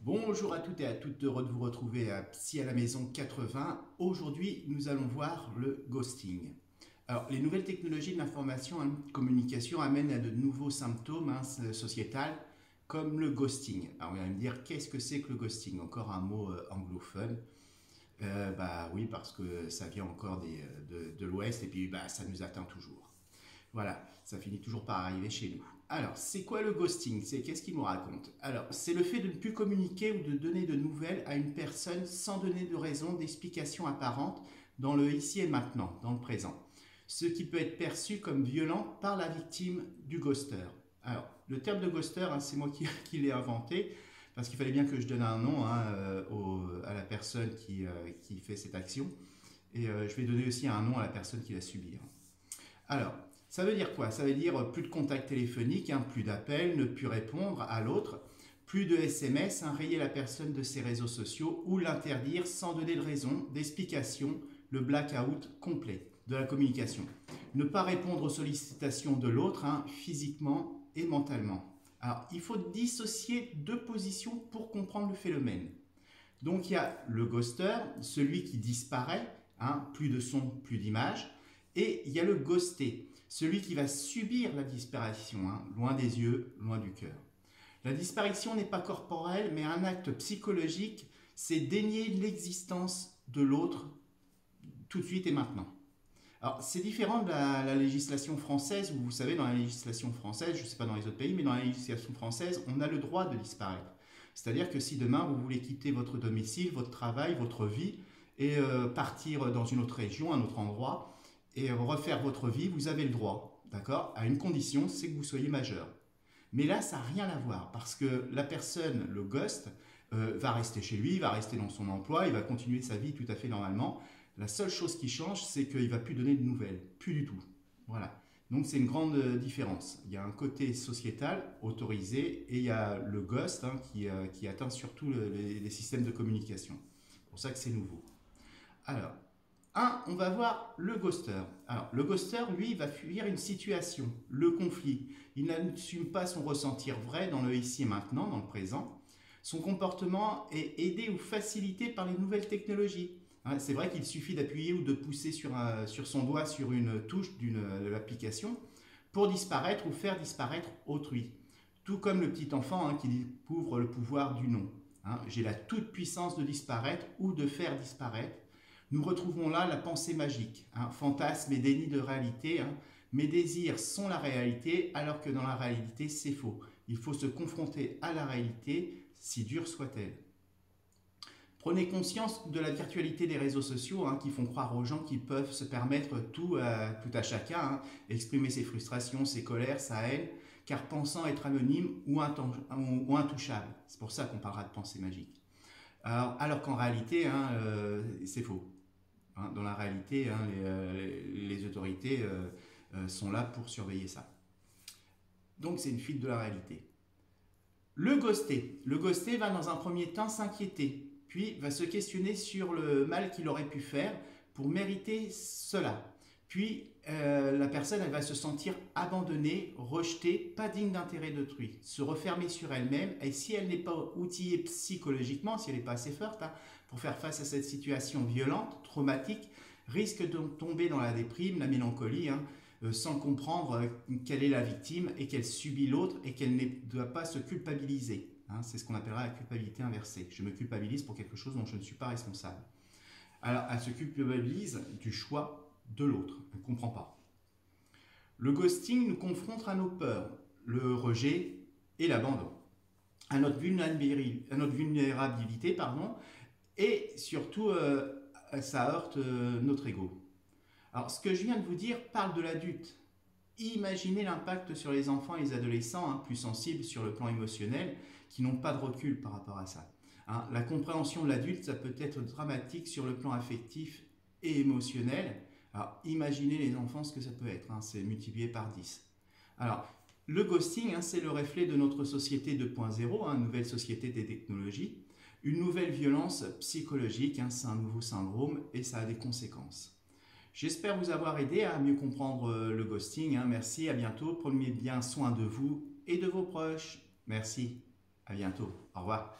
Bonjour à toutes et à toutes, heureux de vous retrouver à Psy à la maison 80. Aujourd'hui, nous allons voir le ghosting. Alors, les nouvelles technologies de l'information et de communication amènent à de nouveaux symptômes sociétals comme le ghosting. Alors, vous allez me dire, qu'est-ce que c'est que le ghosting? Encore un mot anglophone. Bah oui, parce que ça vient encore de l'Ouest et puis ça nous atteint toujours. Voilà, ça finit toujours par arriver chez nous. Alors, c'est quoi le ghosting? Qu'est-ce qu'il nous raconte? Alors, c'est le fait de ne plus communiquer ou de donner de nouvelles à une personne sans donner de raison, d'explication apparente dans le ici et maintenant, dans le présent. Ce qui peut être perçu comme violent par la victime du ghoster. Alors, le terme de ghoster, c'est moi qui l'ai inventé, parce qu'il fallait bien que je donne un nom à la personne qui fait cette action. Et je vais donner aussi un nom à la personne qui l'a subi. Alors, ça veut dire quoi? Ça veut dire plus de contact téléphonique, plus d'appels, ne plus répondre à l'autre, plus de SMS, rayer la personne de ses réseaux sociaux ou l'interdire sans donner de raison, d'explication, le blackout complet de la communication. Ne pas répondre aux sollicitations de l'autre, physiquement et mentalement. Alors, il faut dissocier deux positions pour comprendre le phénomène. Donc, il y a le ghoster, celui qui disparaît, plus de son, plus d'image, et il y a le ghosté, celui qui va subir la disparition, loin des yeux, loin du cœur. La disparition n'est pas corporelle, mais un acte psychologique, c'est dénier l'existence de l'autre tout de suite et maintenant. Alors, c'est différent de la législation française, où vous savez, dans la législation française, je ne sais pas dans les autres pays, mais dans la législation française, on a le droit de disparaître. C'est-à-dire que si demain, vous voulez quitter votre domicile, votre travail, votre vie, et partir dans une autre région, un autre endroit, et refaire votre vie, vous avez le droit, d'accord? À une condition, c'est que vous soyez majeur. Mais là, ça n'a rien à voir, parce que la personne, le ghost, va rester chez lui, va rester dans son emploi, il va continuer sa vie tout à fait normalement. La seule chose qui change, c'est qu'il ne va plus donner de nouvelles, plus du tout. Voilà. Donc c'est une grande différence. Il y a un côté sociétal, autorisé, et il y a le ghost qui atteint surtout les systèmes de communication. C'est pour ça que c'est nouveau. Alors, on va voir le ghoster. Alors, le ghoster, lui, va fuir une situation, le conflit. Il n'assume pas son ressentir vrai dans le ici et maintenant, dans le présent. Son comportement est aidé ou facilité par les nouvelles technologies. C'est vrai qu'il suffit d'appuyer ou de pousser sur son doigt sur une touche de l'application pour disparaître ou faire disparaître autrui. Tout comme le petit enfant qui découvre le pouvoir du non. J'ai la toute puissance de disparaître ou de faire disparaître. Nous retrouvons là la pensée magique, fantasme et déni de réalité. Mes désirs sont la réalité, alors que dans la réalité, c'est faux. Il faut se confronter à la réalité, si dure soit-elle. Prenez conscience de la virtualité des réseaux sociaux qui font croire aux gens qu'ils peuvent se permettre tout à chacun, exprimer ses frustrations, ses colères, sa haine, car pensant être anonyme ou intouchable. C'est pour ça qu'on parlera de pensée magique. Alors qu'en réalité, c'est faux. Dans la réalité, les autorités sont là pour surveiller ça. Donc c'est une fuite de la réalité. Le ghosté va dans un premier temps s'inquiéter, puis va se questionner sur le mal qu'il aurait pu faire pour mériter cela. Puis la personne elle va se sentir abandonnée, rejetée, pas digne d'intérêt d'autrui, se refermer sur elle-même, et si elle n'est pas outillée psychologiquement, si elle n'est pas assez forte pour faire face à cette situation violente, traumatique, risque de tomber dans la déprime, la mélancolie, sans comprendre quelle est la victime et qu'elle subit l'autre et qu'elle ne doit pas se culpabiliser. C'est ce qu'on appellera la culpabilité inversée. Je me culpabilise pour quelque chose dont je ne suis pas responsable. Alors, elle se culpabilise du choix de l'autre. Elle ne comprend pas. Le ghosting nous confronte à nos peurs, le rejet et l'abandon, à notre vulnérabilité, et surtout, ça heurte notre ego. Alors, ce que je viens de vous dire parle de l'adulte. Imaginez l'impact sur les enfants et les adolescents, plus sensibles sur le plan émotionnel, qui n'ont pas de recul par rapport à ça. La compréhension de l'adulte, ça peut être dramatique sur le plan affectif et émotionnel. Alors, imaginez les enfants ce que ça peut être, c'est multiplié par 10. Alors, le ghosting, c'est le reflet de notre société 2.0, une nouvelle société des technologies, une nouvelle violence psychologique, c'est un nouveau syndrome et ça a des conséquences. J'espère vous avoir aidé à mieux comprendre le ghosting. Merci, à bientôt. Prenez bien soin de vous et de vos proches. Merci, à bientôt. Au revoir.